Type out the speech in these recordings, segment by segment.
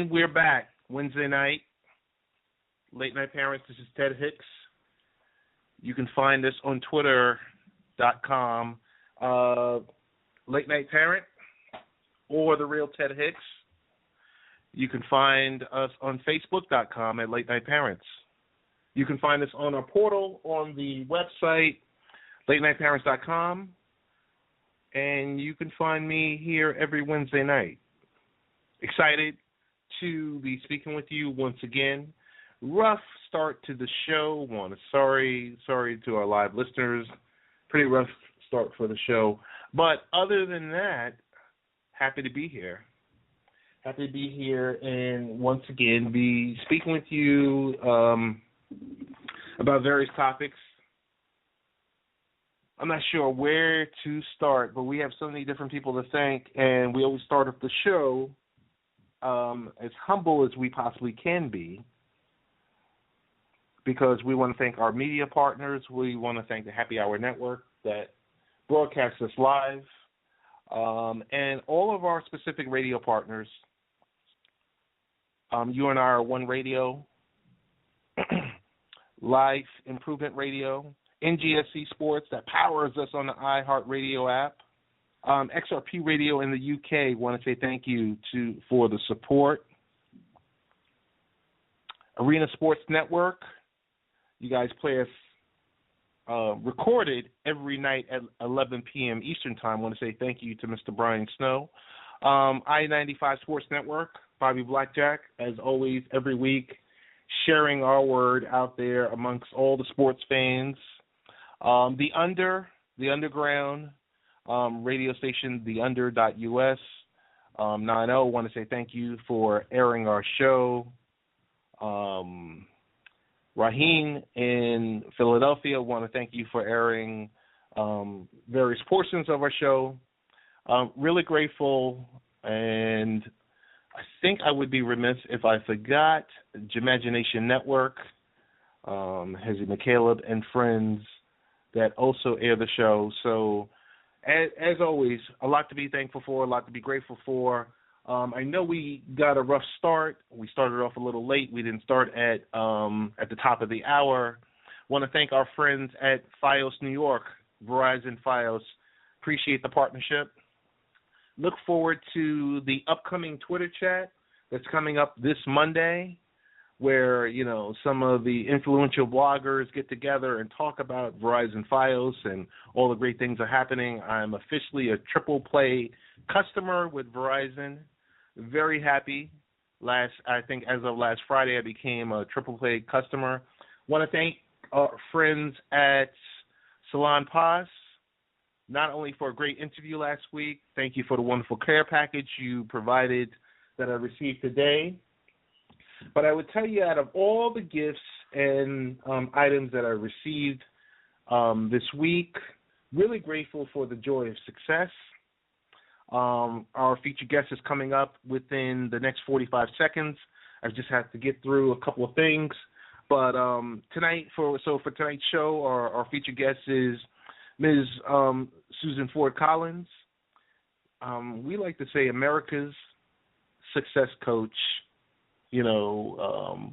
And we're back Wednesday night, Late Night Parents. This is Ted Hicks. You can find us on Twitter.com, Late Night Parent, or The Real Ted Hicks. You can find us on Facebook.com at Late Night Parents. You can find us on our portal on the website, LateNightParents.com. And you can find me here every Wednesday night. Excited to be speaking with you once again. Rough start to the show. Sorry to our live listeners. Pretty rough start for the show. But other than that, happy to be here. Happy to be here and once again be speaking with you about various topics. I'm not sure where to start, but we have so many different people to thank, and we always start off the show as humble as we possibly can be, because we want to thank our media partners. We want to thank the Happy Hour Network that broadcasts us live, and all of our specific radio partners. You and I are One Radio, Life Improvement Radio, NGSC Sports that powers us on the iHeartRadio app, XRP Radio in the UK. Want to say thank you for the support. Arena Sports Network. You guys play us recorded every night at 11 p.m. Eastern Time. Want to say thank you to Mr. Brian Snow. I-95 Sports Network. Bobby Blackjack, as always, every week, sharing our word out there amongst all the sports fans. The Underground radio station, theunder.us, 90. Want to say thank you for airing our show. Raheen in Philadelphia, want to thank you for airing various portions of our show. Really grateful, and I think I would be remiss if I forgot Jimagination Network, Hezzy McCaleb and friends that also air the show. So, as always, a lot to be thankful for, a lot to be grateful for. I know we got a rough start. We started off a little late. We didn't start at the top of the hour. Want to thank our friends at Fios New York, Verizon Fios. Appreciate the partnership. Look forward to the upcoming Twitter chat that's coming up this Monday, where, you know, some of the influential bloggers get together and talk about Verizon Fios and all the great things are happening. I'm officially a triple play customer with Verizon. Very happy. I think as of last Friday, I became a triple play customer. Want to thank our friends at Salon Paz, not only for a great interview last week. Thank you for the wonderful care package you provided that I received today. But I would tell you, out of all the gifts and items that I received this week, really grateful for the joy of success. Our featured guest is coming up within the next 45 seconds. I just have to get through a couple of things. But for tonight's show, our featured guest is Ms. Susan Ford Collins. We like to say America's success coach, you know,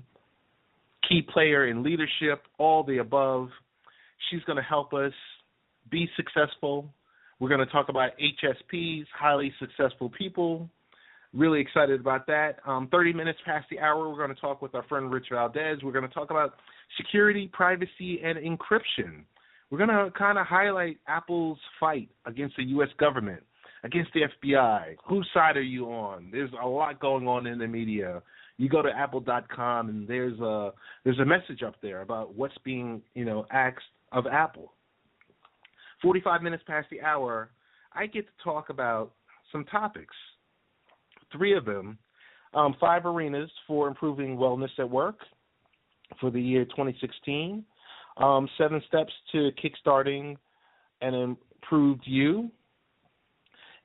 key player in leadership, all the above. She's going to help us be successful. We're going to talk about HSPs, highly successful people. Really excited about that. 30 minutes past the hour, we're going to talk with our friend Richard Valdez. We're going to talk about security, privacy, and encryption. We're going to kind of highlight Apple's fight against the U.S. government, against the FBI. Whose side are you on? There's a lot going on in the media. You go to apple.com and there's a message up there about what's being, you know, asked of Apple. 45 minutes past the hour, I get to talk about some topics. 3 of them, 5 arenas for improving wellness at work for the year 2016, 7 steps to kickstarting an improved you.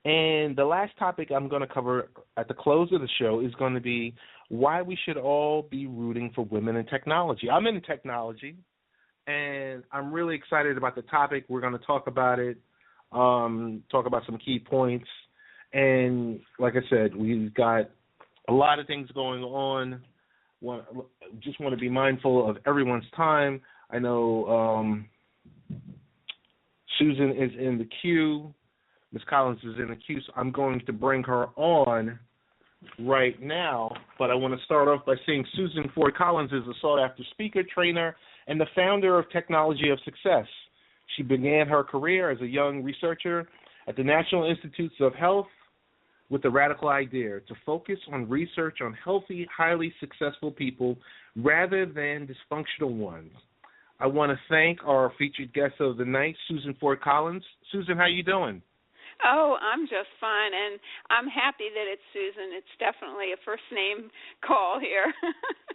And the last topic I'm going to cover at the close of the show is going to be why we should all be rooting for women in technology. I'm in technology, and I'm really excited about the topic. We're going to talk about it, talk about some key points. And like I said, we've got a lot of things going on. Just want to be mindful of everyone's time. I know Susan is in the queue. Ms. Collins is in the queue, so I'm going to bring her on right now. But I want to start off by saying Susan Ford Collins is a sought-after speaker, trainer, and the founder of Technology of Success. She began her career as a young researcher at the National Institutes of Health with the radical idea to focus on research on healthy, highly successful people rather than dysfunctional ones. I want to thank our featured guest of the night, Susan Ford Collins. Susan, how you doing? Oh, I'm just fine, and I'm happy that it's Susan. It's definitely a first-name call here.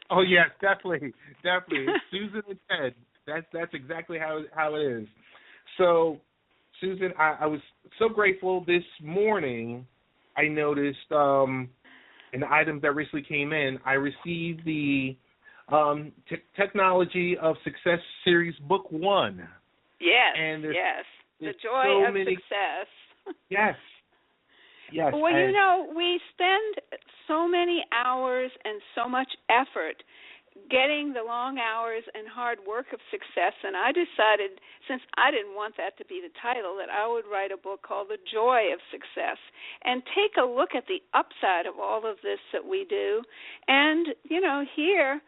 Oh, yes, definitely. It's Susan and Ted. That's exactly how it is. So, Susan, I was so grateful this morning. I noticed in the items that recently came in, I received the Technology of Success Series Book 1. Yes, and yes. The Joy of Success. Yes. Well, we spend so many hours and so much effort getting the long hours and hard work of success, and I decided, since I didn't want that to be the title, that I would write a book called The Joy of Success and take a look at the upside of all of this that we do, and, here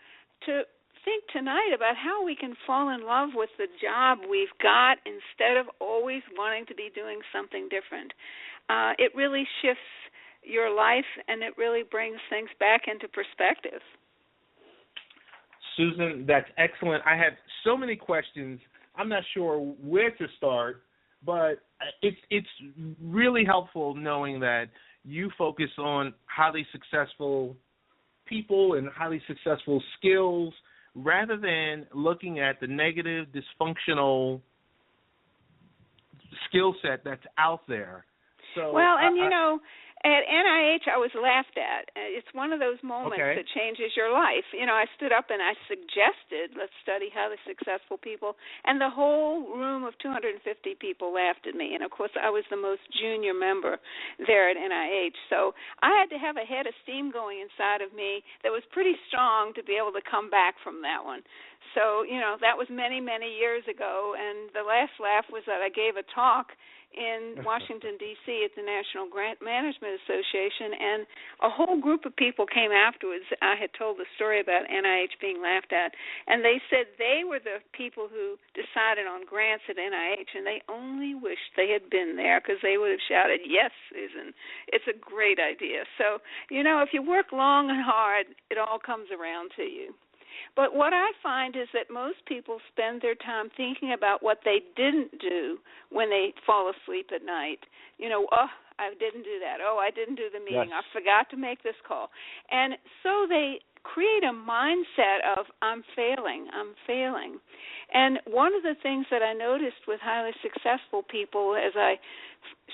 to think tonight about how we can fall in love with the job we've got instead of always wanting to be doing something different. It really shifts your life, and it really brings things back into perspective. Susan, that's excellent. I have so many questions. I'm not sure where to start, but it's really helpful knowing that you focus on highly successful people and highly successful skills rather than looking at the negative, dysfunctional skill set that's out there. So, well, and at NIH I was laughed at. It's one of those moments that changes your life. I stood up and I suggested, let's study highly successful people, and the whole room of 250 people laughed at me. And, of course, I was the most junior member there at NIH. So I had to have a head of steam going inside of me that was pretty strong to be able to come back from that one. So, that was many, many years ago. And the last laugh was that I gave a talk in Washington, D.C. at the National Grant Management Association, and a whole group of people came afterwards. I had told the story about NIH being laughed at, and they said they were the people who decided on grants at NIH, and they only wished they had been there because they would have shouted, yes, Susan, it's a great idea. So, if you work long and hard, it all comes around to you. But what I find is that most people spend their time thinking about what they didn't do when they fall asleep at night. I didn't do that. Oh, I didn't do the meeting. Yes. I forgot to make this call. And so they create a mindset of I'm failing. And one of the things that I noticed with highly successful people as I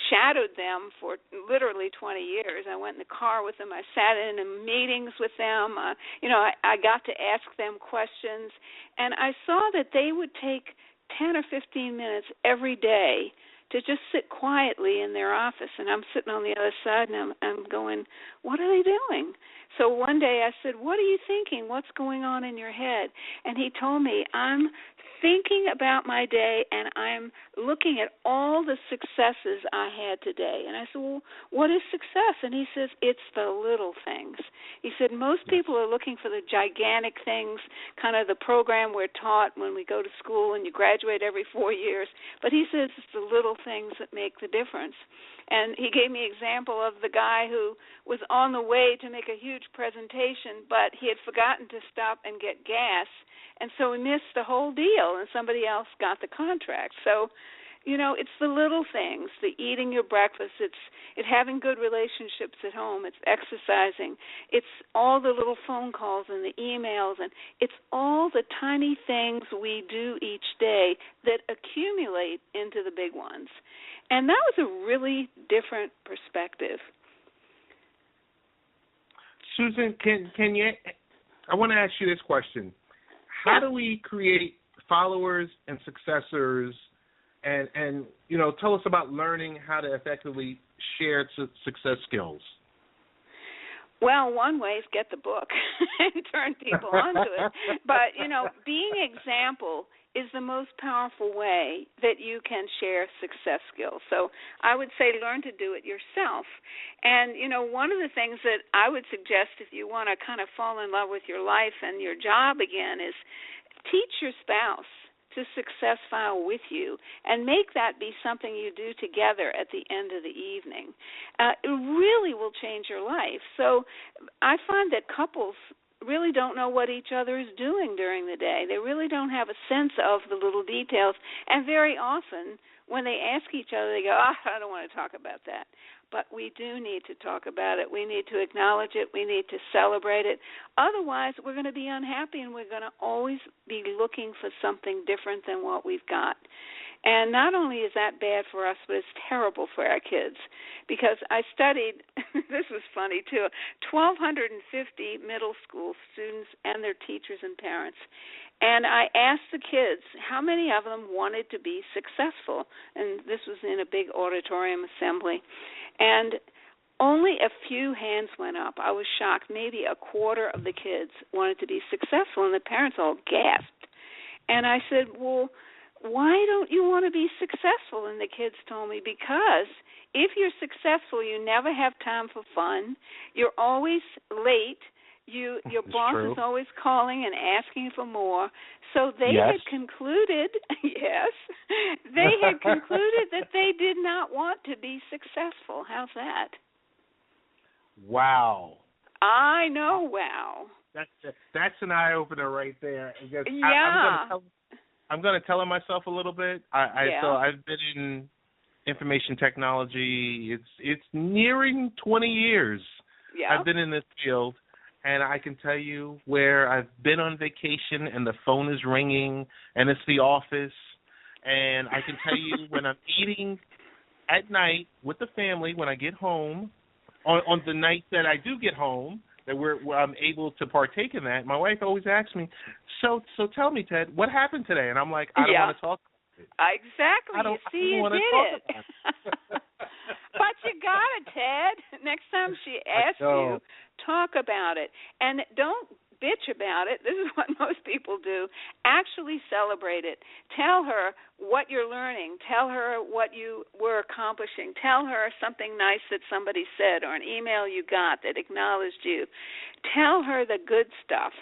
shadowed them for literally 20 years. I went in the car with them. I sat in meetings with them. I got to ask them questions. And I saw that they would take 10 or 15 minutes every day to just sit quietly in their office. And I'm sitting on the other side, and I'm going, what are they doing? So one day I said, what are you thinking? What's going on in your head? And he told me, I'm thinking about my day, and I'm looking at all the successes I had today. And I said, well, what is success? And he says, it's the little things. He said, most people are looking for the gigantic things, kind of the program we're taught when we go to school and you graduate every 4 years. But he says it's the little things that make the difference. And he gave me an example of the guy who was on the way to make a huge presentation, but he had forgotten to stop and get gas, and so he missed the whole deal, and somebody else got the contract. So, it's the little things, the eating your breakfast, it's having good relationships at home, it's exercising, it's all the little phone calls and the emails, and it's all the tiny things we do each day that accumulate into the big ones. And that was a really different perspective. Susan, can you? I want to ask you this question: how do we create followers and successors? And tell us about learning how to effectively share success skills. Well, one way is get the book and turn people onto it. But, being example is the most powerful way that you can share success skills. So I would say learn to do it yourself. And, one of the things that I would suggest if you want to kind of fall in love with your life and your job again is teach your spouse to success file with you and make that be something you do together at the end of the evening. It really will change your life. So I find that couples really don't know what each other is doing during the day. They really don't have a sense of the little details, and very often when they ask each other, they go, I don't want to talk about that. But we do need to talk about it. We need to acknowledge it. We need to celebrate it. Otherwise, we're going to be unhappy, and we're going to always be looking for something different than what we've got. And not only is that bad for us, but it's terrible for our kids. Because I studied, this was funny too, 1,250 middle school students and their teachers and parents. And I asked the kids how many of them wanted to be successful. And this was in a big auditorium assembly. And only a few hands went up. I was shocked. Maybe a quarter of the kids wanted to be successful, and the parents all gasped. And I said, well, why don't you want to be successful? And the kids told me, because if you're successful, you never have time for fun. You're always late. Your boss is always calling and asking for more. So they had concluded, they had concluded that they did not want to be successful. How's that? Wow. I know, wow. That's an eye-opener right there. Yeah. I'm going to tell myself a little bit. So I've been in information technology. It's nearing 20 years. Yeah. I've been in this field, and I can tell you where I've been on vacation and the phone is ringing and it's the office, and I can tell you when I'm eating at night with the family when I get home, on the night that I do get home, that where I'm able to partake in that, my wife always asks me, so tell me, Ted, what happened today? And I'm like, I don't want to talk about it. Exactly. I don't want to did talk about it. But you got it, Ted. Next time she asks you, talk about it. And don't bitch about it. This is what most people do. Actually celebrate it. Tell her what you're learning. Tell her what you were accomplishing. Tell her something nice that somebody said or an email you got that acknowledged you. Tell her the good stuff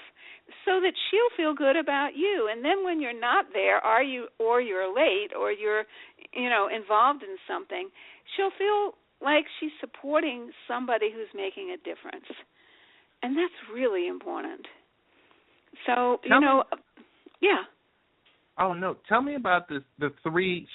so that she'll feel good about you. And then when you're not there, or you're late, or you're, involved in something, she'll feel like she's supporting somebody who's making a difference. And that's really important. So, yeah. Oh, no. Tell me about the three.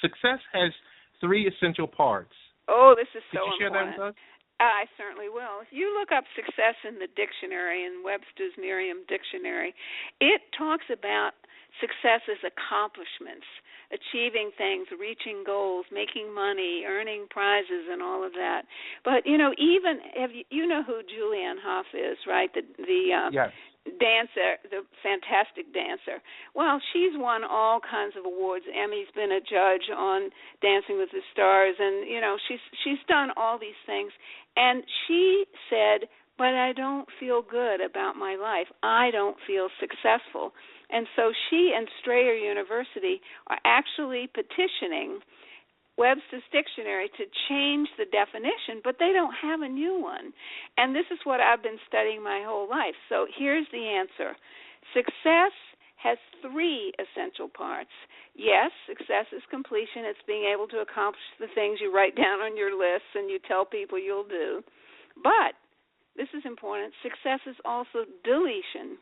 Success has three essential parts. Oh, this is so important. Could you share that with us? I certainly will. If you look up success in the dictionary, in Webster's Merriam Dictionary, it talks about success as accomplishments, achieving things, reaching goals, making money, earning prizes, and all of that. But even you know who Julianne Hough is, right? The yes. dancer, the fantastic dancer. Well, she's won all kinds of awards. Emmy's been a judge on Dancing with the Stars, and she's done all these things. And she said, "But I don't feel good about my life. I don't feel successful." And so she and Strayer University are actually petitioning Webster's Dictionary to change the definition, but they don't have a new one. And this is what I've been studying my whole life. So here's the answer. Success has three essential parts. Yes, success is completion. It's being able to accomplish the things you write down on your lists and you tell people you'll do. But, this is important, success is also deletion.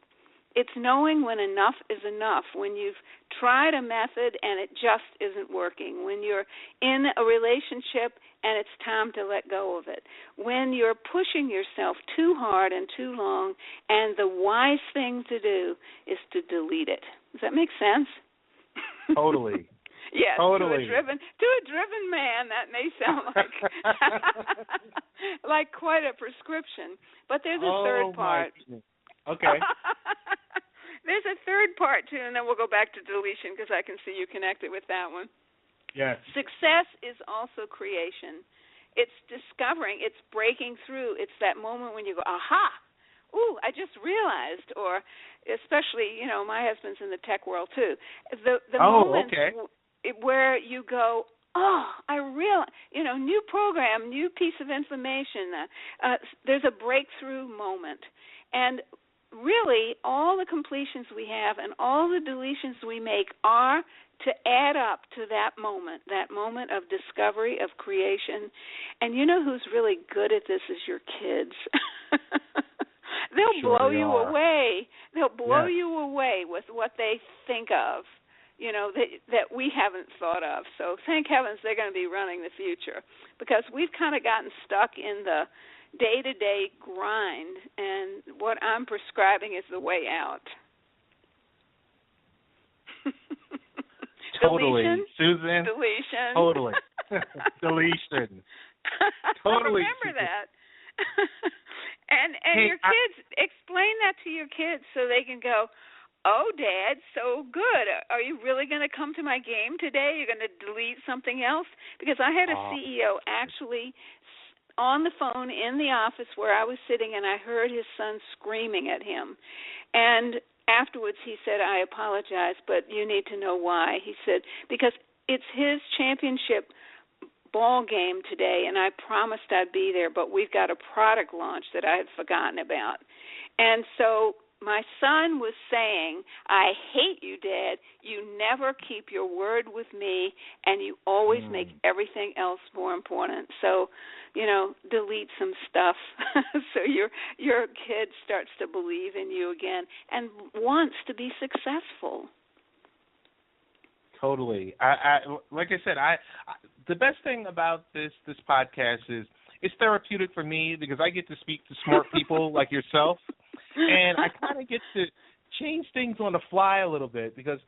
It's knowing when enough is enough, when you've tried a method and it just isn't working, when you're in a relationship and it's time to let go of it, when you're pushing yourself too hard and too long, and the wise thing to do is to delete it. Does that make sense? Totally. Yes, totally. To a driven man, that may sound like like quite a prescription. But there's a third part. Okay. There's a third part, too, and then we'll go back to deletion because I can see you connected with that one. Yes. Success is also creation. it's discovering, it's breaking through. It's that moment when you go, aha, ooh, I just realized, or especially, my husband's in the tech world too. The moments where you go, oh, I realize, new program, new piece of information. There's a breakthrough moment. And really, all the completions we have and all the deletions we make are to add up to that moment of discovery, of creation. And you know who's really good at this is your kids. They'll blow you away. They'll blow you away with what they think of, that we haven't thought of. So thank heavens they're going to be running the future, because we've kind of gotten stuck in the day-to-day grind, and what I'm prescribing is the way out. Totally. Deletion? Susan? Deletion. Totally. Deletion. Totally. Remember that. And your kids, explain that to your kids so they can go, oh, Dad, so good. Are you really going to come to my game today? You're going to delete something else? Because I had a CEO actually on the phone in the office where I was sitting, and I heard his son screaming at him. And afterwards he said, I apologize, but you need to know why. He said, because it's his championship ball game today, and I promised I'd be there, but we've got a product launch that I had forgotten about. And so my son was saying, I hate you, Dad. You never keep your word with me, and you always make everything else more important. So, delete some stuff so your kid starts to believe in you again and wants to be successful. Totally. I like I said, the best thing about this podcast is it's therapeutic for me, because I get to speak to smart people like yourself, and I kind of get to change things on the fly a little bit, because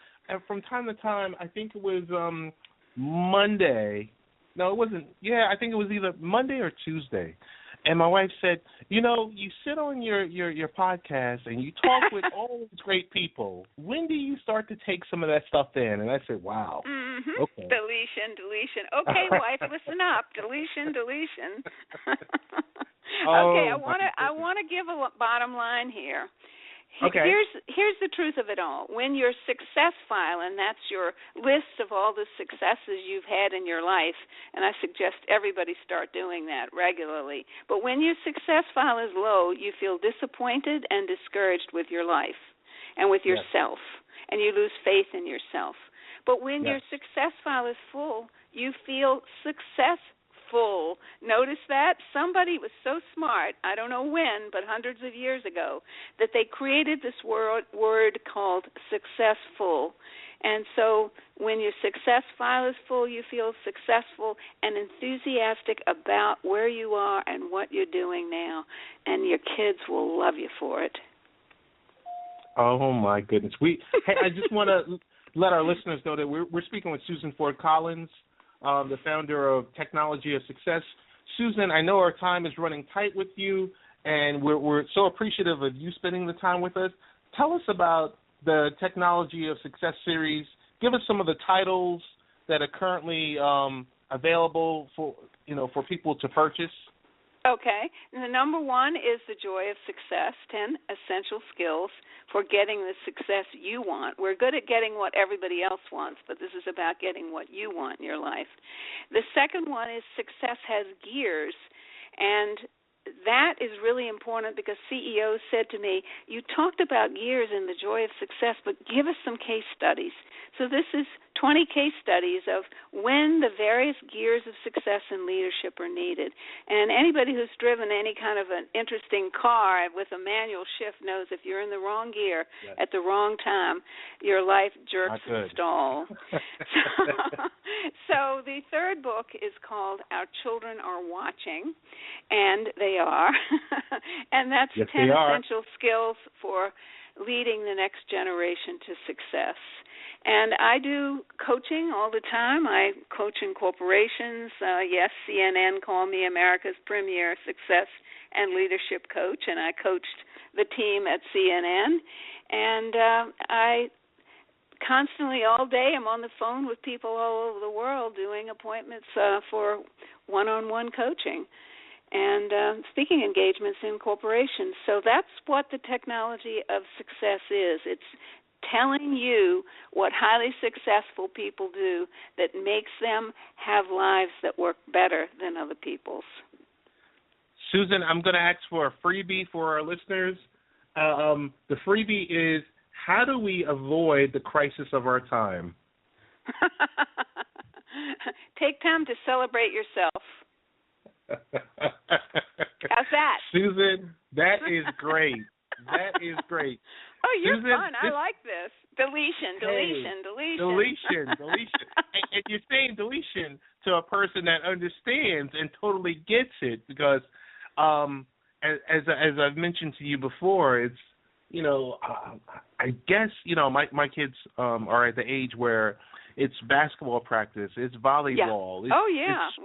from time to time, I think it was Monday. No, it wasn't. Yeah, I think it was either Monday or Tuesday. And my wife said, you sit on your podcast and you talk with all these great people. When do you start to take some of that stuff in? And I said, wow. Mm-hmm. Okay. Deletion. Okay, wife, listen up. Deletion. Okay, I want to give a bottom line here. Okay. Here's the truth of it all. When your success file, and that's your list of all the successes you've had in your life, and I suggest everybody start doing that regularly. But when your success file is low, you feel disappointed and discouraged with your life and with yourself, and you lose faith in yourself. But when your success file is full, you feel successful. Notice that? Somebody was so smart, I don't know when, but hundreds of years ago, that they created this word called successful. And so when your success file is full, you feel successful and enthusiastic about where you are and what you're doing now. And your kids will love you for it. Oh, my goodness. Hey, I just want to let our listeners know that we're speaking with Susan Ford Collins, the founder of Technology of Success. Susan, I know our time is running tight with you, and we're so appreciative of you spending the time with us. Tell us about the Technology of Success series. Give us some of the titles that are currently available for people to purchase. Okay. And the number one is The Joy of Success, 10 essential skills for getting the success you want. We're good at getting what everybody else wants, but this is about getting what you want in your life. The second one is Success Has Gears, and that is really important because CEOs said to me, you talked about gears in The Joy of Success, but give us some case studies. So this is 20 case studies of when the various gears of success and leadership are needed. And anybody who's driven any kind of an interesting car with a manual shift knows if you're in the wrong gear at the wrong time, your life jerks and stalls. So the third book is called Our Children Are Watching, and they are. And that's 10 essential skills for leading the next generation to success. And I do coaching all the time. I coach in corporations. Yes, CNN called me America's premier success and leadership coach, and I coached the team at CNN. And I constantly all day I'm on the phone with people all over the world doing appointments for one-on-one coaching and speaking engagements in corporations. So that's what the technology of success is. It's telling you what highly successful people do that makes them have lives that work better than other people's. Susan, I'm going to ask for a freebie for our listeners. The freebie is, how do we avoid the crisis of our time? Take time to celebrate yourself. How's that? Susan, that is great. That is great. Oh, you're Susan, fun. I like this. Deletion. And you're saying deletion to a person that understands and totally gets it, because as I've mentioned to you before, it's, I guess, my kids are at the age where it's basketball practice, it's volleyball. Yeah. It's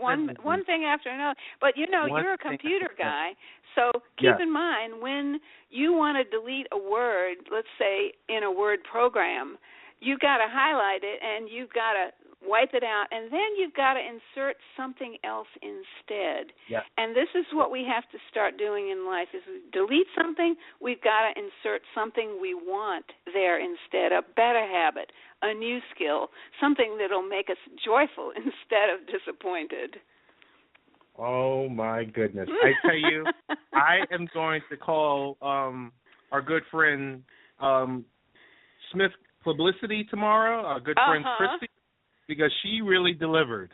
one thing after another. But, you're a computer guy, so keep in mind when you want to delete a word, let's say in a Word program, you've got to highlight it and you've got to wipe it out, and then you've got to insert something else instead. Yeah. And this is what we have to start doing in life. Is we delete something, we've got to insert something we want there instead, a better habit, a new skill, something that'll make us joyful instead of disappointed. Oh, my goodness. I tell you, I am going to call our good friend Smith Publicity tomorrow, our good friend Christy, because she really delivered.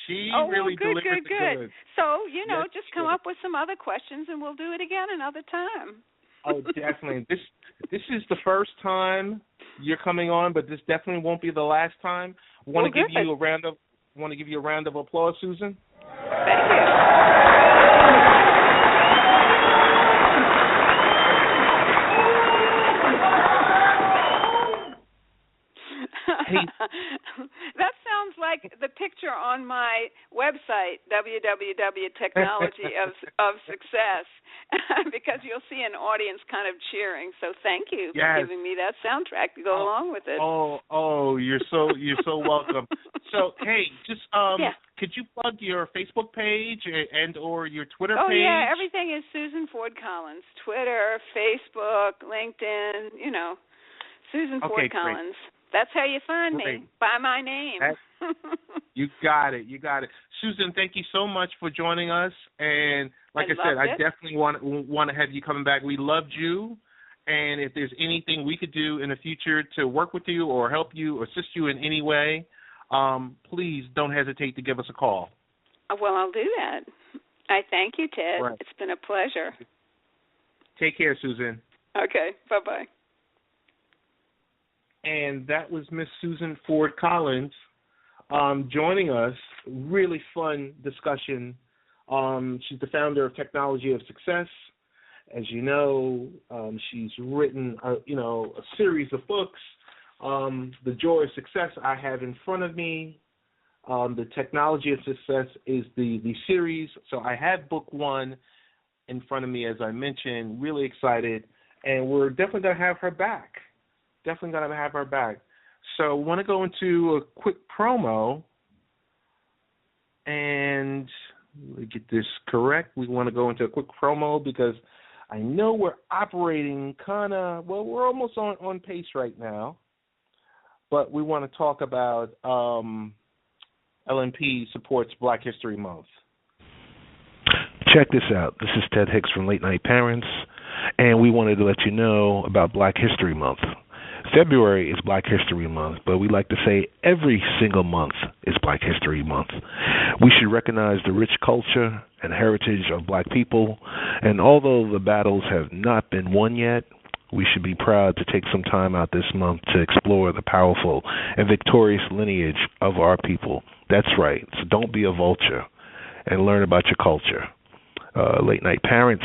Delivered. Good. So, yes, just come up with some other questions and we'll do it again another time. Oh, definitely. This is the first time you're coming on, but this definitely won't be the last time. Want to give you a round of applause, Susan? Thank you. That sounds like the picture on my website, www.technologyofsuccess, because you'll see an audience kind of cheering. So thank you for giving me that soundtrack to go along with it. You're so welcome. So, hey, just could you plug your Facebook page and or your Twitter page? Oh, yeah, everything is Susan Ford Collins. Twitter, Facebook, LinkedIn, Susan Ford Collins. Great. That's how you find me, by my name. You got it. Susan, thank you so much for joining us. And like I said, I definitely want to have you coming back. We loved you. And if there's anything we could do in the future to work with you or help you or assist you in any way, please don't hesitate to give us a call. Well, I'll do that. I thank you, Ted. Right. It's been a pleasure. Take care, Susan. Okay. Bye-bye. And that was Miss Susan Ford Collins joining us. Really fun discussion. She's the founder of Technology of Success. As you know, she's written a series of books. The Joy of Success I have in front of me. The Technology of Success is the series. So I have book 1 in front of me, as I mentioned. Really excited. And we're definitely going to have her back. So I want to go into a quick promo, and let me get this correct. We want to go into a quick promo because I know we're operating we're almost on pace right now, but we want to talk about LNP supports Black History Month. Check this out. This is Ted Hicks from Late Night Parents, and we wanted to let you know about Black History Month. February is Black History Month, but we like to say every single month is Black History Month. We should recognize the rich culture and heritage of Black people, and although the battles have not been won yet, we should be proud to take some time out this month to explore the powerful and victorious lineage of our people. That's right, so don't be a vulture and learn about your culture. Late Night Parents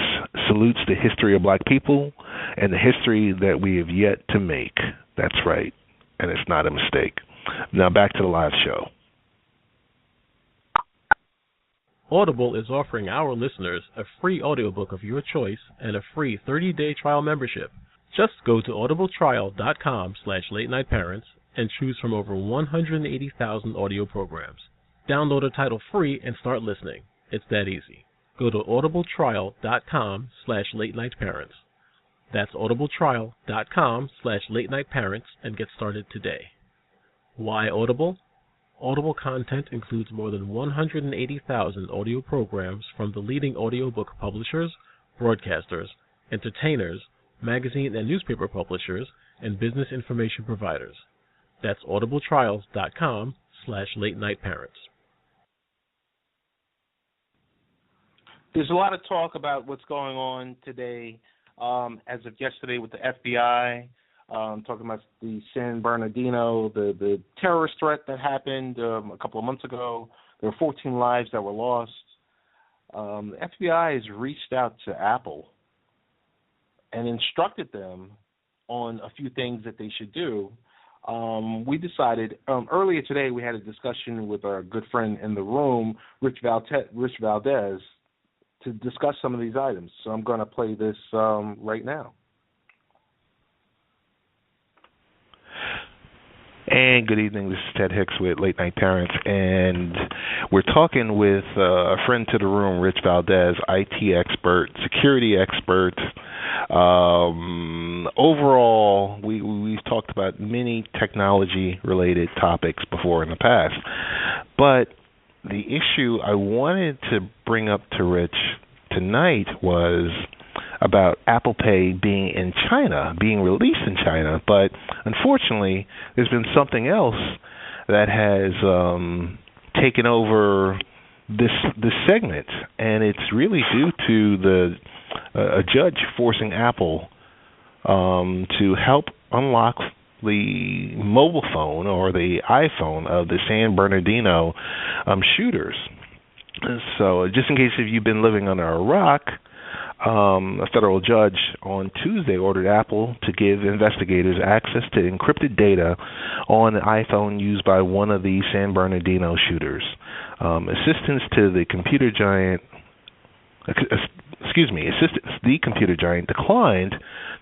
salutes the history of Black people and the history that we have yet to make. That's right, and it's not a mistake. Now back to the live show. Audible is offering our listeners a free audiobook of your choice and a free 30-day trial membership. Just go to audibletrial.com/late-night-parents and choose from over 180,000 audio programs. Download a title free and start listening. It's that easy. Go to audibletrial.com/late-night-parents. That's audibletrial.com/late-night-parents and get started today. Why Audible? Audible content includes more than 180,000 audio programs from the leading audiobook publishers, broadcasters, entertainers, magazine and newspaper publishers, and business information providers. That's audibletrials.com/late-night-parents. There's a lot of talk about what's going on today, as of yesterday with the FBI, talking about the San Bernardino, the terrorist threat that happened a couple of months ago. There were 14 lives that were lost. The FBI has reached out to Apple and instructed them on a few things that they should do. We decided earlier today we had a discussion with our good friend in the room, Rich Valdez, to discuss some of these items. So I'm going to play this right now. And good evening, this is Ted Hicks with Late Night Parents, and we're talking with a friend to the room, Rich Valdez, IT expert, security expert. Overall, we've talked about many technology-related topics before in the past, but the issue I wanted to bring up to Rich tonight was about Apple Pay being in China, being released in China, but unfortunately there's been something else that has taken over this segment, and it's really due to a judge forcing Apple to help unlock the mobile phone or the iPhone of the San Bernardino shooters. So just in case if you've been living under a rock, a federal judge on Tuesday ordered Apple to give investigators access to encrypted data on an iPhone used by one of the San Bernardino shooters. Assistance the computer giant declined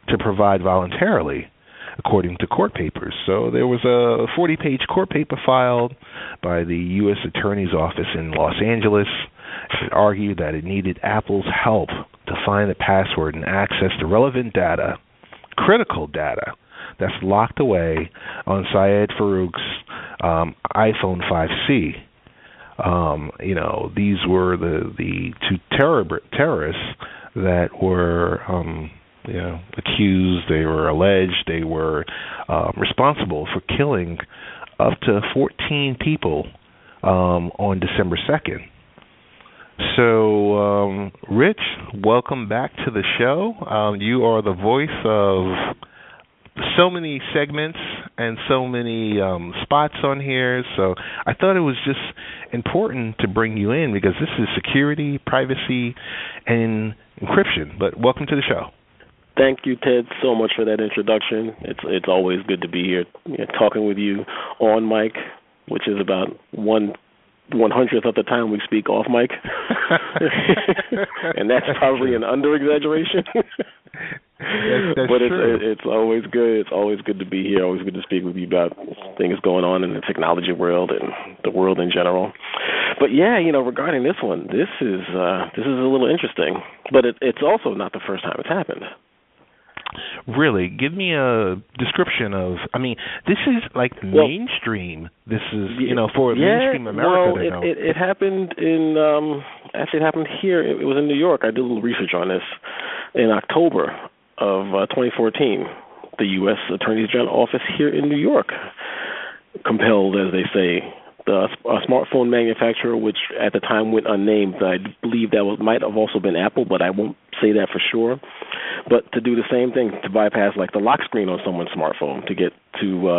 to provide voluntarily, according to court papers. So there was a 40-page court paper filed by the U.S. Attorney's Office in Los Angeles. It argued that it needed Apple's help to find the password and access the relevant data, critical data, that's locked away on Syed Farouk's iPhone 5C. These were the two terrorists that were accused, they were alleged, they were responsible for killing up to 14 people on December 2nd. So, Rich, welcome back to the show. You are the voice of so many segments and so many spots on here, so I thought it was just important to bring you in because this is security, privacy, and encryption. But welcome to the show. Thank you, Ted, so much for that introduction. It's always good to be here talking with you on mic, which is about 1/100th of the time we speak off mic. And that's probably an under-exaggeration. That's but true. It's always good. It's always good to be here. Always good to speak with you about things going on in the technology world and the world in general. But yeah, regarding this one, this is a little interesting. But it's also not the first time it's happened. Really? Give me a description of, this is like mainstream. This is, for mainstream America. Well, it happened actually it happened here. It was in New York. I did a little research on this in October of 2014. The U.S. Attorney General office here in New York compelled, as they say, a smartphone manufacturer, which at the time went unnamed. I believe that might have also been Apple, but I won't say that for sure. But to do the same thing, to bypass like the lock screen on someone's smartphone to get to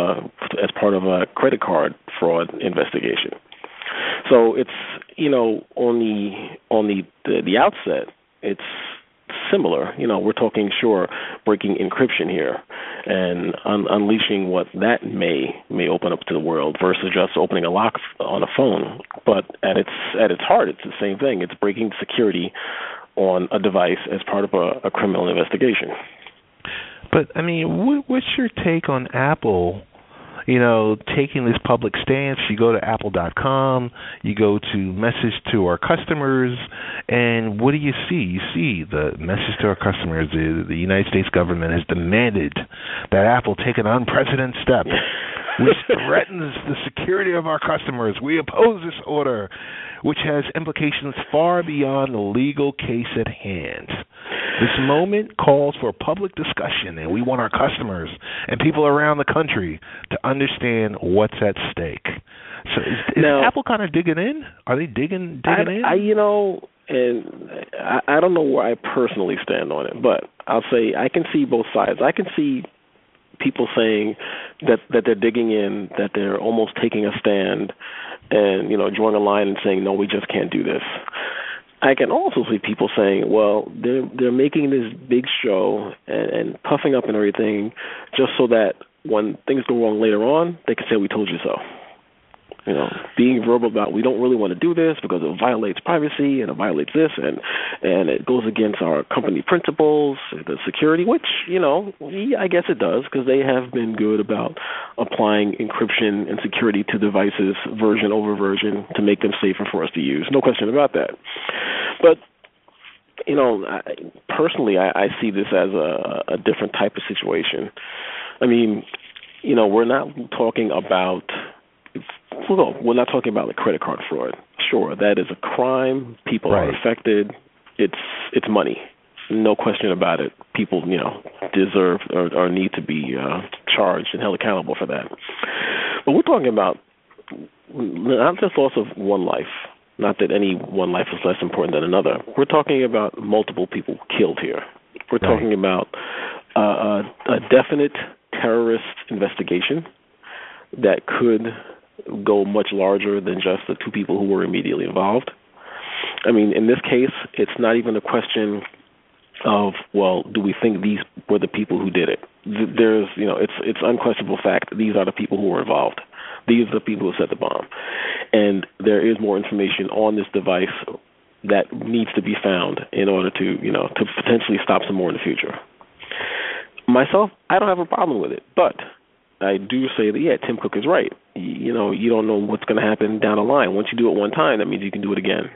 as part of a credit card fraud investigation. So it's on the outset, it's similar. We're talking breaking encryption here and unleashing what that may open up to the world versus just opening a lock on a phone. But at its heart, it's the same thing. It's breaking security on a device as part of a criminal investigation. But what's your take on Apple taking this public stance. You go to apple.com, you go to message to our customers, and what do you see? You see the message to our customers. The United States government has demanded that Apple take an unprecedented step which threatens the security of our customers. We oppose this order, which has implications far beyond the legal case at hand. This moment calls for public discussion, and we want our customers and people around the country to understand what's at stake. So is Apple kind of digging in? Are they digging in? I don't know where I personally stand on it, but I'll say I can see both sides. I can see people saying that they're digging in, that they're almost taking a stand and, drawing a line and saying, no, we just can't do this. I can also see people saying, well, they're making this big show and puffing up and everything just so that when things go wrong later on, they can say, we told you so. Being verbal about we don't really want to do this because it violates privacy and it violates this and it goes against our company principles, the security, which, I guess it does because they have been good about applying encryption and security to devices version over version to make them safer for us to use. No question about that. But, personally, I see this as a different type of situation. I mean, we're not talking about... Well, we're not talking about credit card fraud. Sure, that is a crime. People are affected. It's money. No question about it. People, deserve or need to be charged and held accountable for that. But we're talking about not just loss of one life. Not that any one life is less important than another. We're talking about multiple people killed here. We're talking about a definite terrorist investigation that could go much larger than just the two people who were immediately involved. I mean, in this case, it's not even a question of, well, do we think these were the people who did it? There's, it's unquestionable fact these are the people who were involved. These are the people who set the bomb. And there is more information on this device that needs to be found in order to, to potentially stop some more in the future. Myself, I don't have a problem with it, but I do say that, Tim Cook is right. You don't know what's going to happen down the line. Once you do it one time, that means you can do it again.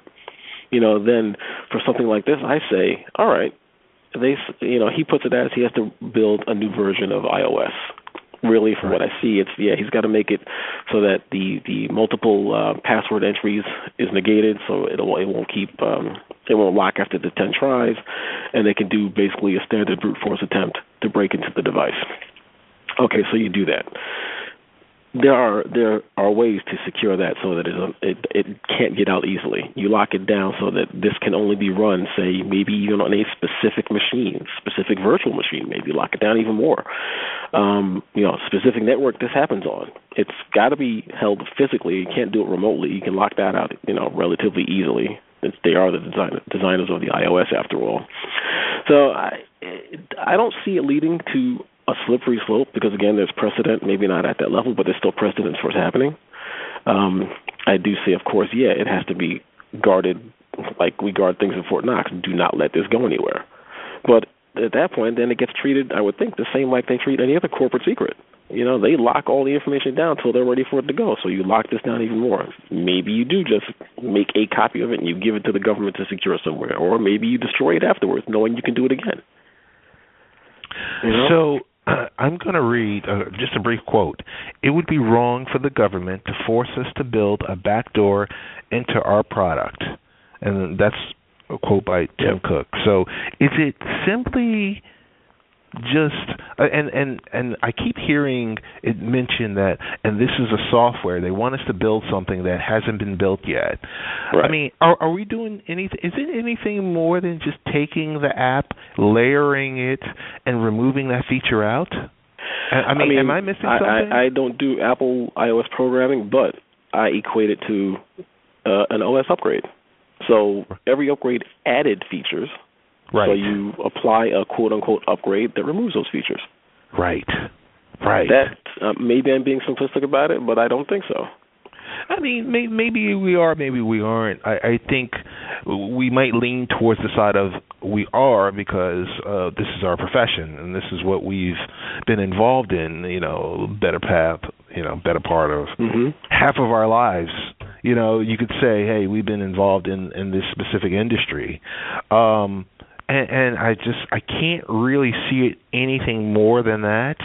Then for something like this, I say, all right, he puts it as he has to build a new version of iOS. Really, from what I see, he's got to make it so that the multiple password entries is negated, so it won't lock after the 10 tries, and they can do basically a standard brute force attempt to break into the device. Okay, so you do that. There are ways to secure that so that it can't get out easily. You lock it down so that this can only be run, say, maybe even on a specific machine, specific virtual machine. Maybe lock it down even more. Specific network this happens on. It's got to be held physically. You can't do it remotely. You can lock that out, relatively easily. They are the designers of the iOS, after all. So I don't see it leading to a slippery slope because, again, there's precedent, maybe not at that level, but there's still precedence for it happening. I do say, of course, it has to be guarded like we guard things in Fort Knox. Do not let this go anywhere. But at that point, then it gets treated, I would think, the same like they treat any other corporate secret. They lock all the information down until they're ready for it to go. So you lock this down even more. Maybe you do just make a copy of it and you give it to the government to secure somewhere. Or maybe you destroy it afterwards, knowing you can do it again. So I'm going to read just a brief quote. It would be wrong for the government to force us to build a backdoor into our product. And that's a quote by Tim Cook. So is it simply just and I keep hearing it mentioned that, and this is a software, they want us to build something that hasn't been built yet. Right. I mean, are we doing anything? Is it anything more than just taking the app, layering it, and removing that feature out? I mean, am I missing something? I don't do Apple iOS programming, but I equate it to an OS upgrade. So every upgrade added features. Right. So you apply a quote-unquote upgrade that removes those features. Right. That maybe I'm being simplistic about it, but I don't think so. I mean, maybe we are, maybe we aren't. I think we might lean towards the side of we are because this is our profession and this is what we've been involved in, Better Path, better part of half of our lives. You could say, hey, we've been involved in this specific industry. And I can't really see it anything more than that,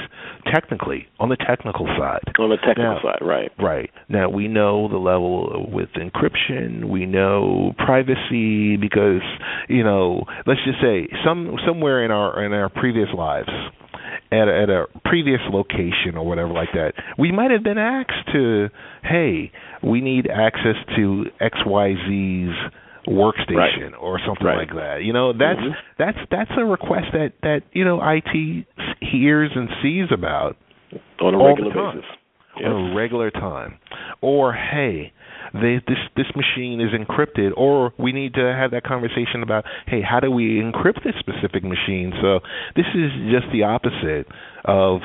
technically, on the technical side. On the technical side, right. Right. Now, we know the level with encryption. We know privacy because, let's just say somewhere in our previous lives, at a previous location or whatever like that, we might have been asked to, hey, we need access to XYZ's workstation or something like that. That's a request that IT hears and sees about on a regular basis. On a regular time. Or hey, this machine is encrypted, or we need to have that conversation about, hey, how do we encrypt this specific machine? So this is just the opposite of,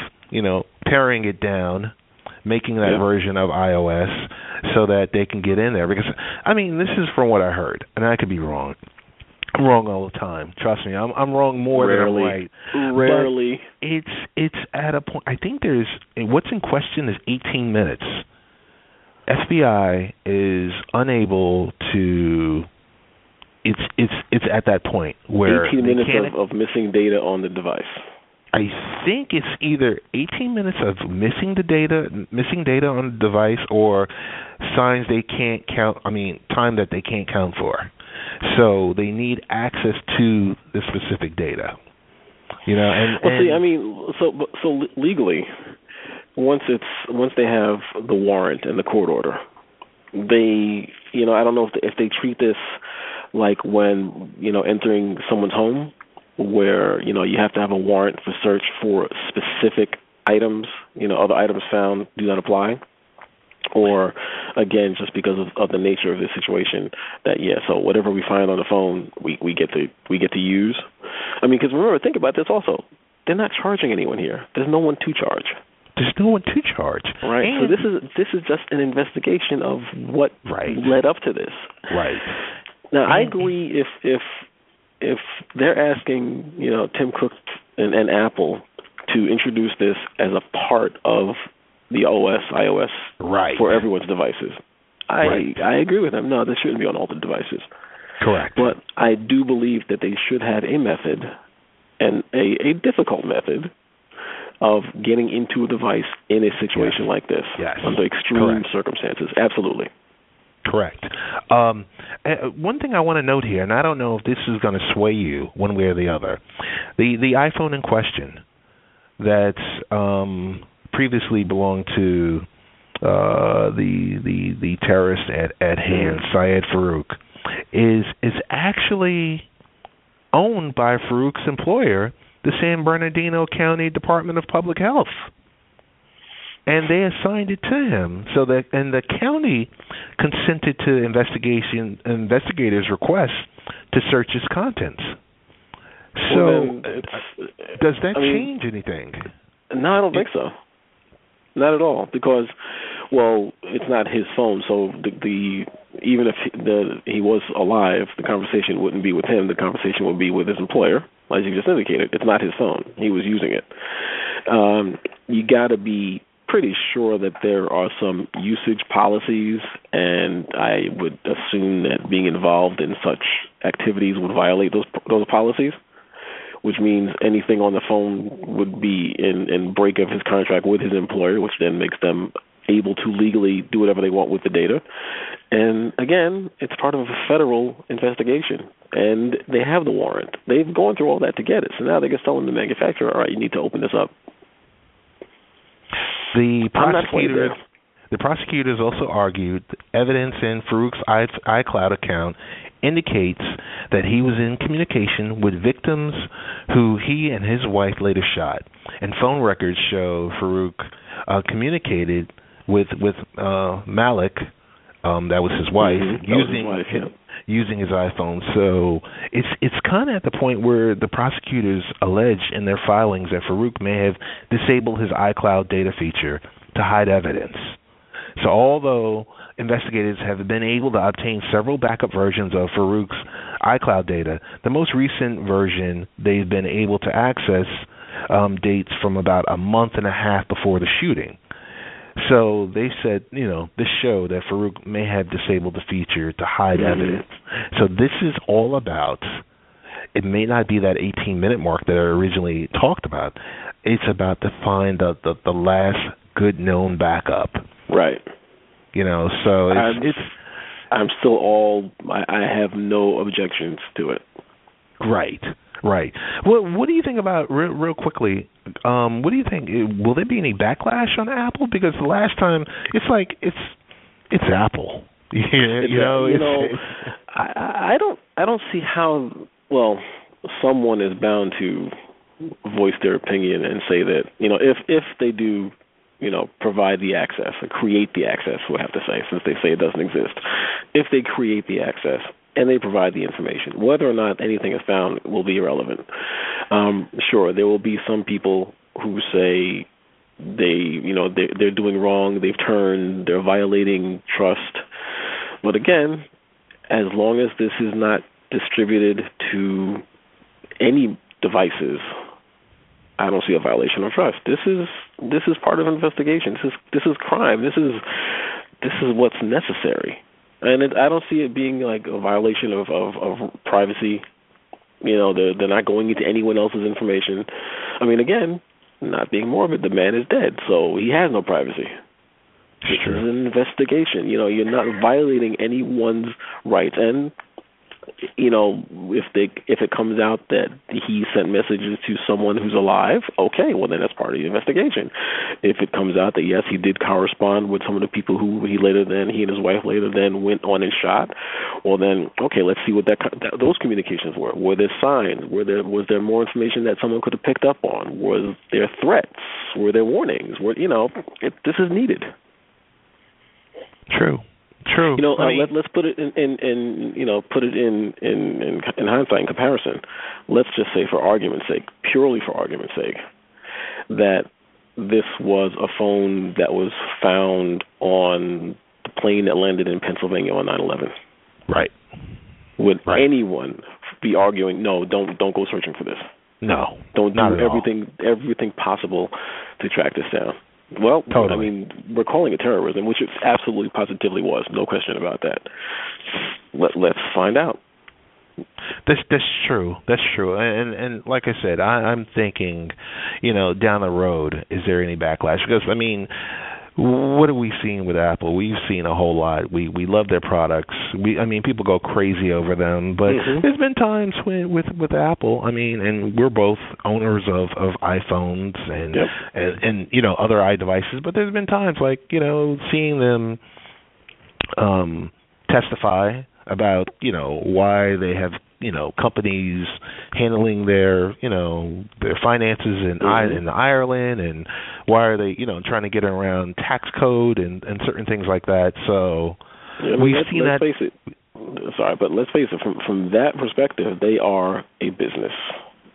paring it down, making that version of iOS so that they can get in there. Because, this is from what I heard, and I could be wrong. I'm wrong all the time. Trust me, I'm wrong more than I'm right. Rarely. But it's at a point. I think what's in question is 18 minutes. FBI is unable to. It's at that point where 18 minutes of missing data on the device. I think it's either 18 minutes of missing data on the device, or signs they can't count. Time that they can't count for. So they need access to the specific data. So legally, once they have the warrant and the court order, they, I don't know if they treat this like when entering someone's home, where you have to have a warrant for search for specific items. Other items found do not apply. Or again, just because of the nature of the situation, that so whatever we find on the phone, we get to use. Because remember, think about this also. They're not charging anyone here. There's no one to charge. There's no one to charge. Right. And so this is just an investigation of what led up to this. Right. Now I agree if they're asking Tim Cook and Apple to introduce this as a part of the iOS for everyone's devices. I agree with them. No, this shouldn't be on all the devices. Correct. But I do believe that they should have a method, and a difficult method, of getting into a device in a situation like this under extreme circumstances. Absolutely. Correct. One thing I want to note here, and I don't know if this is going to sway you one way or the other, the iPhone in question that's previously belonged to the terrorist at hand, Syed Farouk, is actually owned by Farouk's employer, the San Bernardino County Department of Public Health. And they assigned it to him, and the county consented to investigators' request to search his contents. So, does that change anything? No, I don't think so. Not at all, because, it's not his phone. So even if he was alive, the conversation wouldn't be with him. The conversation would be with his employer, as you just indicated. It's not his phone. He was using it. You got to be pretty sure that there are some usage policies, and I would assume that being involved in such activities would violate those policies, which means anything on the phone would be in break of his contract with his employer, which then makes them able to legally do whatever they want with the data. And again, it's part of a federal investigation, and they have the warrant. They've gone through all that to get it, so now they're just telling the manufacturer, all right, you need to open this up. The prosecutors also argued evidence in Farouk's iCloud account indicates that he was in communication with victims who he and his wife later shot, and phone records show Farouk communicated with Malik, that was his wife, using his iPhone. So it's kind of at the point where the prosecutors allege in their filings that Farouk may have disabled his iCloud data feature to hide evidence. So although investigators have been able to obtain several backup versions of Farouk's iCloud data, the most recent version they've been able to access dates from about a month and a half before the shooting. So they said, this show that Farouk may have disabled the feature to hide evidence. So this is all about, it may not be that 18-minute mark that I originally talked about. It's about to find the last good known backup. Right. So I'm still I have no objections to it. Right. Well, what do you think about, real quickly, what do you think, will there be any backlash on Apple? Because the last time, it's like, it's Apple. I don't see how, someone is bound to voice their opinion and say that, if they do, provide the access or create the access, we'll have to say, since they say it doesn't exist. If they create the access and they provide the information, whether or not anything is found will be irrelevant. Sure, there will be some people who say they're doing wrong, they're violating trust. But again, as long as this is not distributed to any devices, I don't see a violation of trust. This is part of an investigation. This is crime. This is what's necessary, and I don't see it being like a violation of privacy. They're not going into anyone else's information. I mean, again, not being morbid, the man is dead, so he has no privacy. This is an investigation. You're not violating anyone's rights, and if it comes out that he sent messages to someone who's alive, okay, well then that's part of the investigation. If it comes out that yes, he did correspond with some of the people who he and his wife later then went on and shot, well then okay, let's see what those communications were. Were there signs? Was there more information that someone could have picked up on? Was there threats? Were there warnings? This is needed. True. Let's put it in hindsight, in comparison. Let's just say, purely for argument's sake, that this was a phone that was found on the plane that landed in Pennsylvania on 9/11. Right. Would anyone be arguing, no, don't go searching for this? No. Don't do everything possible to track this down. Well, totally. I mean, we're calling it terrorism, which it absolutely, positively was. No question about that. Let's find out. That's true. That's true. And like I said, I'm thinking, down the road, is there any backlash? Because, I mean, what have we seen with Apple? We've seen a whole lot. We love their products. People go crazy over them. But there's been times with Apple, and we're both owners of iPhones and other iDevices. But there's been times like, seeing them testify about, why they have, companies handling their finances in Ireland, and why are they, trying to get around tax code and certain things like that. So we've seen that. Let's face it. Sorry, but let's face it. From that perspective, they are a business.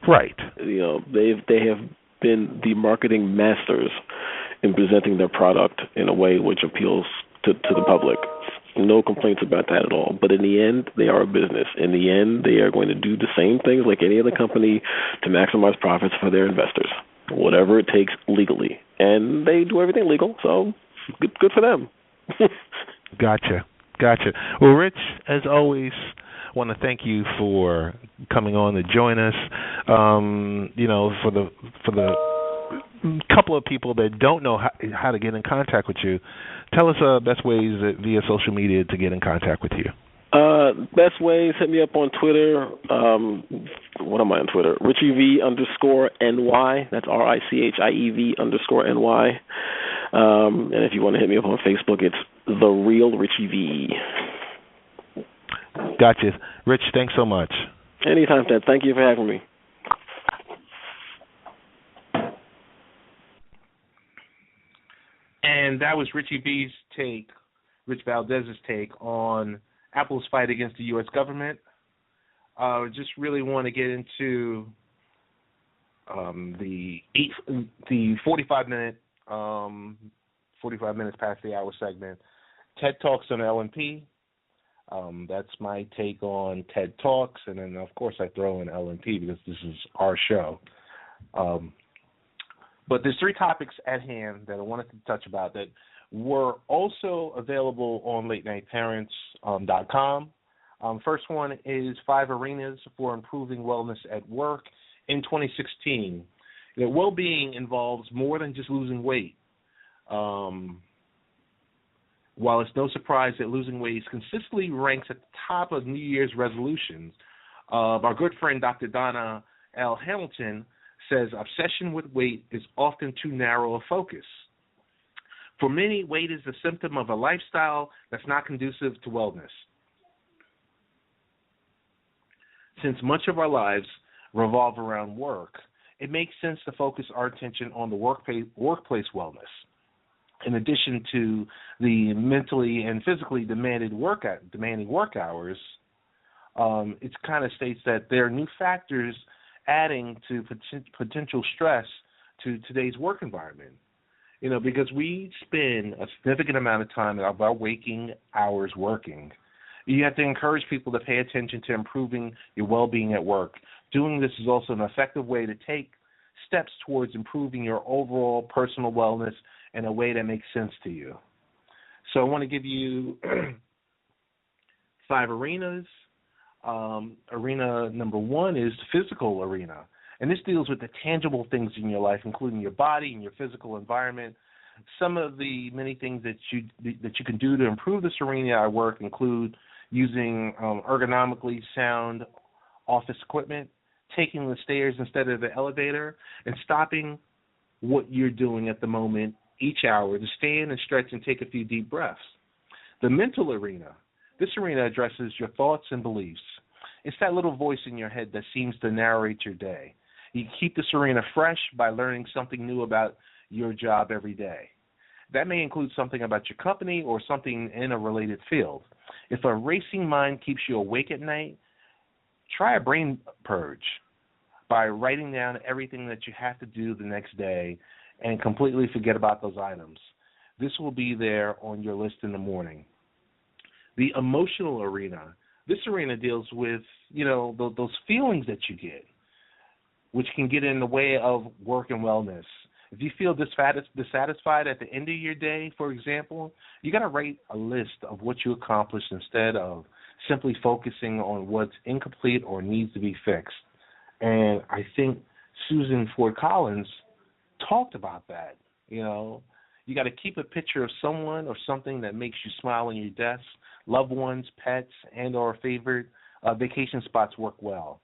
Right. They have been the marketing masters in presenting their product in a way which appeals to the public. No complaints about that at all. But in the end, they are a business. In the end, they are going to do the same things like any other company to maximize profits for their investors, whatever it takes legally. And they do everything legal, so good for them. Gotcha. Well, Rich, as always, I want to thank you for coming on to join us. For the couple of people that don't know how to get in contact with you, tell us best ways via social media to get in contact with you. Best ways, hit me up on Twitter. What am I on Twitter? RichieV_NY. That's RICHIEV_NY. And if you want to hit me up on Facebook, it's The Real Richie V. Gotcha. Rich, thanks so much. Anytime, Ted. Thank you for having me. And that was Richie Rich Valdez's take on Apple's fight against the U.S. government. Just really want to get into the 45 minutes past the hour segment. TED Talks on LNP. That's my take on TED Talks, and then of course I throw in LNP because this is our show. But there's 3 topics at hand that I wanted to touch about that were also available on LateNightParents.com. First one is 5 arenas for improving wellness at work in 2016. Well-being involves more than just losing weight. While it's no surprise that losing weight consistently ranks at the top of New Year's resolutions, our good friend Dr. Donna L. Hamilton says obsession with weight is often too narrow a focus. For many, weight is a symptom of a lifestyle that's not conducive to wellness. Since much of our lives revolve around work, it makes sense to focus our attention on the workplace wellness. In addition to the mentally and physically demanding work hours, it kind of states that there are new factors adding to potential stress to today's work environment. Because we spend a significant amount of time of our waking hours working. You have to encourage people to pay attention to improving your well-being at work. Doing this is also an effective way to take steps towards improving your overall personal wellness in a way that makes sense to you. So I want to give you 5 arenas. Arena number 1 is the physical arena. And this deals with the tangible things in your life, including your body and your physical environment. Some of the many things that you can do to improve this arena at work include using ergonomically sound office equipment, taking the stairs instead of the elevator, and stopping what you're doing at the moment each hour to stand and stretch and take a few deep breaths. The mental arena. This arena addresses your thoughts and beliefs. It's that little voice in your head that seems to narrate your day. You keep this arena fresh by learning something new about your job every day. That may include something about your company or something in a related field. If a racing mind keeps you awake at night, try a brain purge by writing down everything that you have to do the next day and completely forget about those items. This will be there on your list in the morning. The emotional arena. This arena deals with, those feelings that you get, which can get in the way of work and wellness. If you feel dissatisfied at the end of your day, for example, you got to write a list of what you accomplished instead of simply focusing on what's incomplete or needs to be fixed. And I think Susan Ford Collins talked about that. You got to keep a picture of someone or something that makes you smile on your desk. Loved ones, pets, and or favorite vacation spots work well.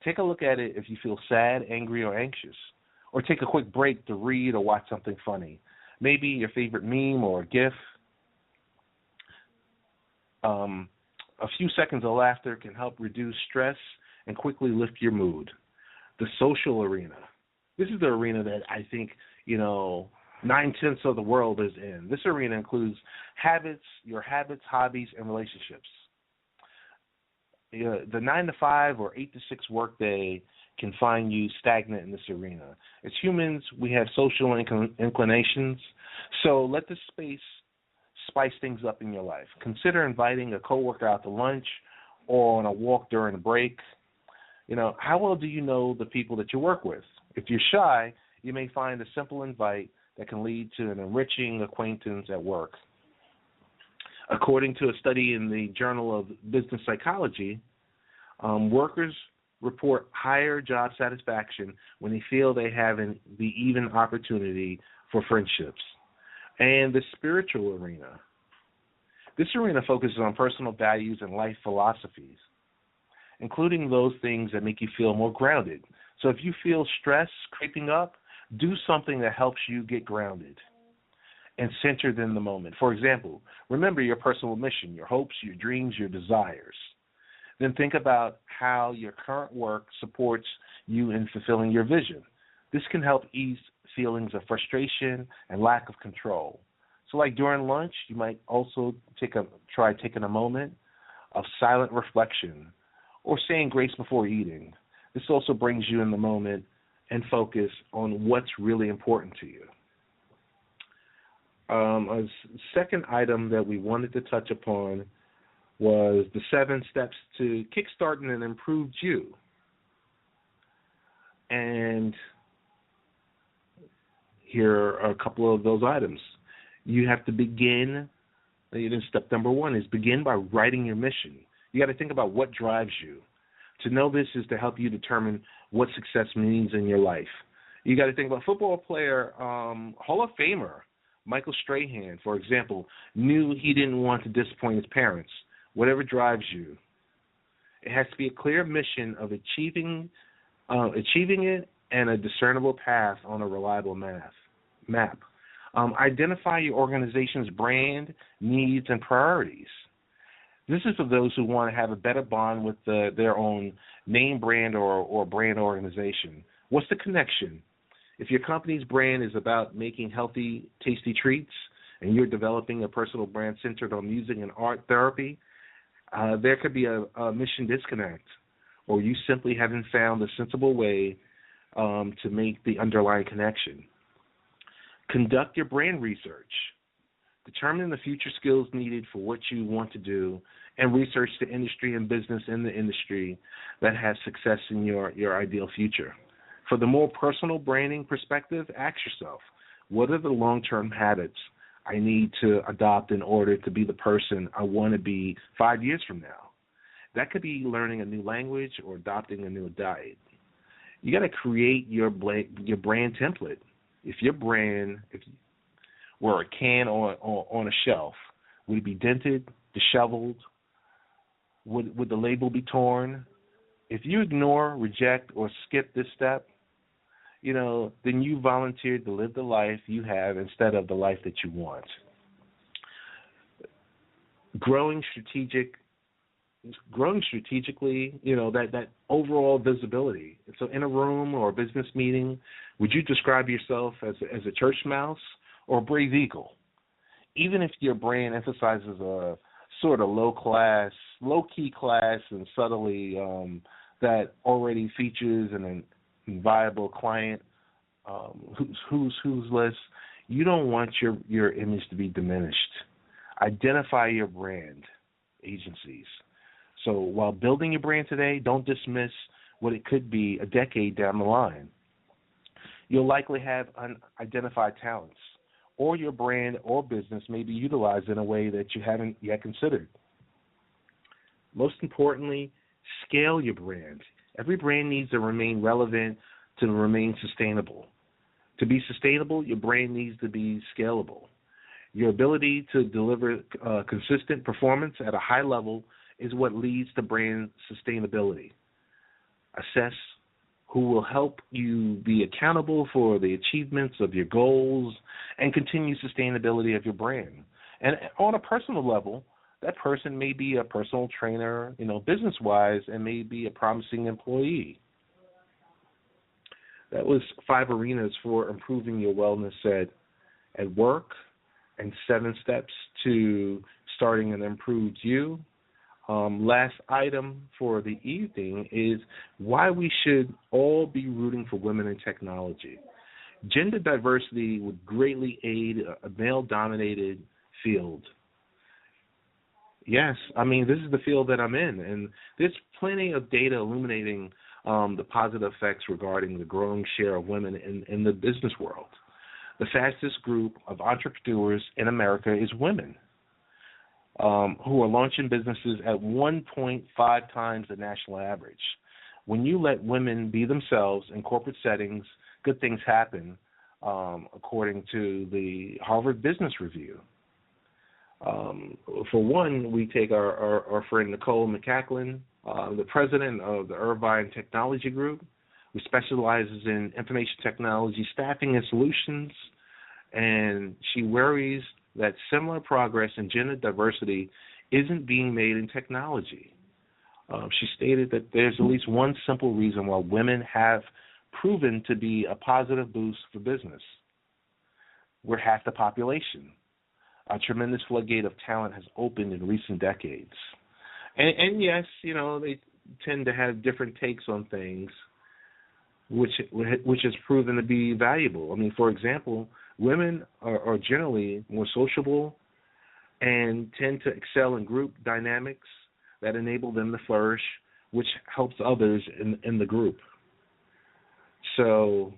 Take a look at it if you feel sad, angry, or anxious. Or take a quick break to read or watch something funny. Maybe your favorite meme or GIF. A few seconds of laughter can help reduce stress and quickly lift your mood. The social arena. This is the arena that I think, 9/10 of the world is in. This arena includes your habits, hobbies, and relationships. The 9 to 5 or 8 to 6 workday can find you stagnant in this arena. As humans, we have social inclinations, so let this space spice things up in your life. Consider inviting a coworker out to lunch or on a walk during a break. How well do you know the people that you work with? If you're shy, you may find a simple invite that can lead to an enriching acquaintance at work. According to a study in the Journal of Business Psychology, workers report higher job satisfaction when they feel they have the even opportunity for friendships. And the spiritual arena. This arena focuses on personal values and life philosophies, including those things that make you feel more grounded. So if you feel stress creeping up, do something that helps you get grounded and centered in the moment. For example, remember your personal mission, your hopes, your dreams, your desires. Then think about how your current work supports you in fulfilling your vision. This can help ease feelings of frustration and lack of control. So like during lunch, you might also try taking a moment of silent reflection or saying grace before eating. This also brings you in the moment and focus on what's really important to you. A second item that we wanted to touch upon was the 7 steps to kickstarting an improved you. And Here are a couple of those items. You have to begin. Step number one is begin by writing your mission. You got to think about what drives you. To know this is to help you determine what success means in your life. You got to think about football player, Hall of Famer Michael Strahan, for example, knew he didn't want to disappoint his parents. Whatever drives you, it has to be a clear mission of achieving it and a discernible path on a reliable map. Identify your organization's brand, needs, and priorities. This is for those who want to have a better bond with their own name brand or brand organization. What's the connection? If your company's brand is about making healthy, tasty treats, and you're developing a personal brand centered on music and art therapy, there could be a mission disconnect, or you simply haven't found a sensible way to make the underlying connection. Conduct your brand research. Determine the future skills needed for what you want to do, and research the industry and business in the industry that has success in your ideal future. For the more personal branding perspective, ask yourself, what are the long-term habits I need to adopt in order to be the person I want to be 5 years from now? That could be learning a new language or adopting a new diet. You got to create your brand template. If your brand were a can on a shelf, would it be dented, disheveled? Would the label be torn? If you ignore, reject, or skip this step, then you volunteered to live the life you have instead of the life that you want. Growing strategically, that overall visibility. So in a room or a business meeting, would you describe yourself as a church mouse or a brave eagle? Even if your brand emphasizes a sort of low-key class and subtly that already features an viable client who's list, you don't want your image to be diminished. Identify your brand agencies. So while building your brand today, don't dismiss what it could be a decade down the line. You'll likely have unidentified talents, or your brand or business may be utilized in a way that you haven't yet considered. Most importantly, scale your brand. Every brand needs to remain relevant to remain sustainable. To be sustainable, your brand needs to be scalable. Your ability to deliver consistent performance at a high level is what leads to brand sustainability. Assess who will help you be accountable for the achievements of your goals and continue sustainability of your brand. And on a personal level, that person may be a personal trainer, business-wise, and may be a promising employee. That was 5 arenas for improving your wellness at work and 7 steps to starting an improved you. Last item for the evening is why we should all be rooting for women in technology. Gender diversity would greatly aid a male-dominated field. Yes, this is the field that I'm in, and there's plenty of data illuminating the positive effects regarding the growing share of women in the business world. The fastest group of entrepreneurs in America is women, who are launching businesses at 1.5 times the national average. When you let women be themselves in corporate settings, good things happen, according to the Harvard Business Review. For one, we take our friend Nicole McCacklin, the president of the Irvine Technology Group, who specializes in information technology staffing and solutions, and she worries that similar progress in gender diversity isn't being made in technology. She stated that there's at least one simple reason why women have proven to be a positive boost for business. We're half the population. A tremendous floodgate of talent has opened in recent decades. And yes, they tend to have different takes on things, which has proven to be valuable. For example, women are generally more sociable and tend to excel in group dynamics that enable them to flourish, which helps others in the group. So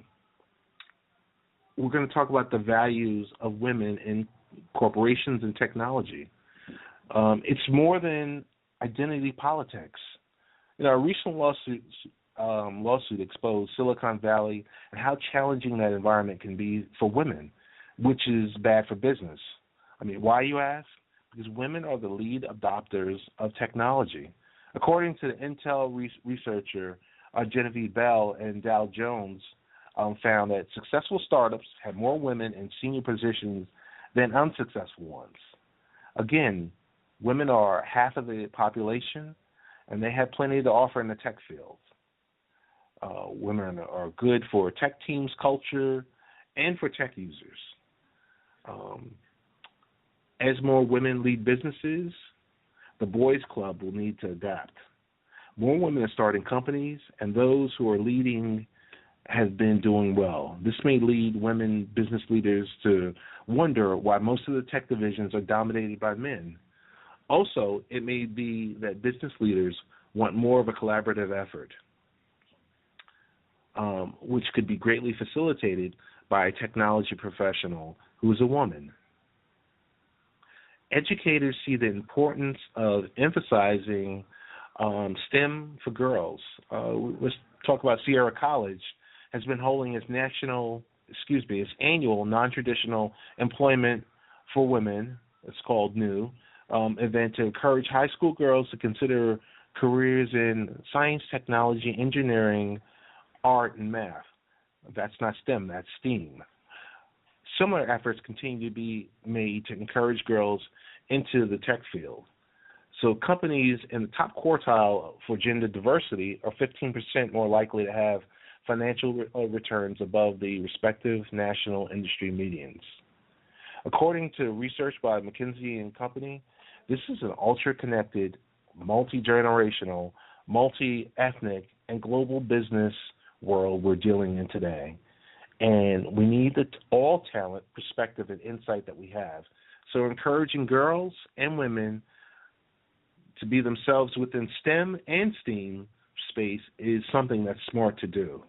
we're going to talk about the values of women in corporations and technology. It's more than identity politics. A recent lawsuit exposed Silicon Valley and how challenging that environment can be for women, which is bad for business. Why, you ask? Because women are the lead adopters of technology. According to the Intel researcher Genevieve Bell and Dow Jones, found that successful startups have more women in senior positions than unsuccessful ones. Again, women are half of the population, and they have plenty to offer in the tech field. Women are good for tech teams, culture, and for tech users. As more women lead businesses, the boys' club will need to adapt. More women are starting companies, and those who are leading have been doing well. This may lead women business leaders to wonder why most of the tech divisions are dominated by men. Also, it may be that business leaders want more of a collaborative effort, which could be greatly facilitated by a technology professional who is a woman. Educators see the importance of emphasizing STEM for girls. Let's talk about Sierra College has been holding its annual non-traditional employment for women, it's called NEW, event to encourage high school girls to consider careers in science, technology, engineering, art, and math. That's not STEM, that's STEAM. Similar efforts continue to be made to encourage girls into the tech field. So companies in the top quartile for gender diversity are 15% more likely to have financial returns above the respective national industry medians. According to research by McKinsey & Company, this is an ultra-connected, multi-generational, multi-ethnic, and global business world we're dealing in today. And we need the all talent, perspective, and insight that we have. So encouraging girls and women to be themselves within STEM and STEAM space is something that's smart to do.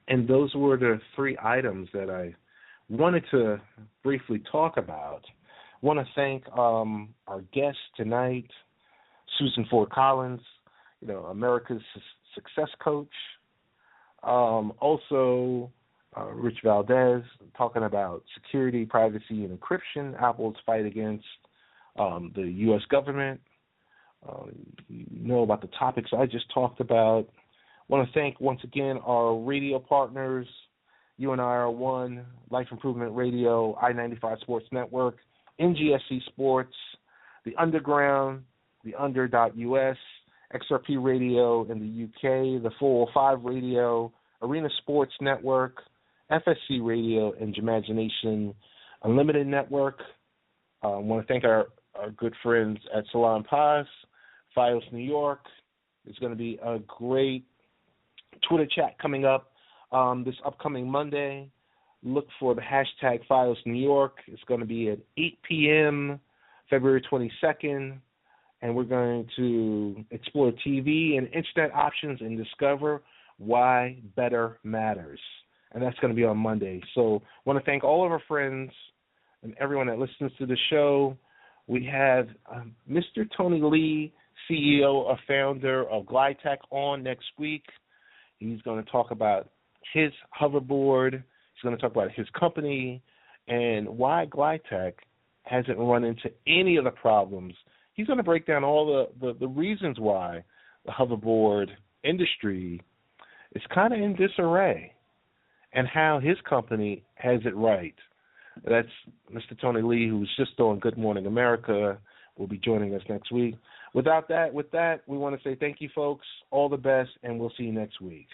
And those were the three items that I wanted to briefly talk about. I want to thank our guest tonight, Susan Ford Collins, America's success coach. Also, Richard Valdez, talking about security, privacy, and encryption, Apple's fight against the U.S. government. You know about the topics I just talked about. I want to thank once again our radio partners. You and I are one, Life Improvement Radio, I-95 Sports Network, NGSC Sports, The Underground, The Under.US, XRP Radio in the UK, the 405 Radio, Arena Sports Network, FSC Radio, and Imagination Unlimited Network. I want to thank our good friends at Salon Paz, Fios New York. There's going to be a great Twitter chat coming up this upcoming Monday. Look for the hashtag Fios New York. It's going to be at 8 p.m. February 22nd. And we're going to explore TV and internet options and discover why better matters. And that's going to be on Monday. So I want to thank all of our friends and everyone that listens to the show. We have Mr. Tony Lee, CEO or founder of GlideTech, on next week. He's going to talk about his hoverboard. He's going to talk about his company and why GlideTech hasn't run into any of the problems. He's going to break down all the reasons why the hoverboard industry is kind of in disarray and how his company has it right. That's Mr. Tony Lee, who's just on Good Morning America, will be joining us next week. With that, we want to say thank you, folks, all the best, and we'll see you next week.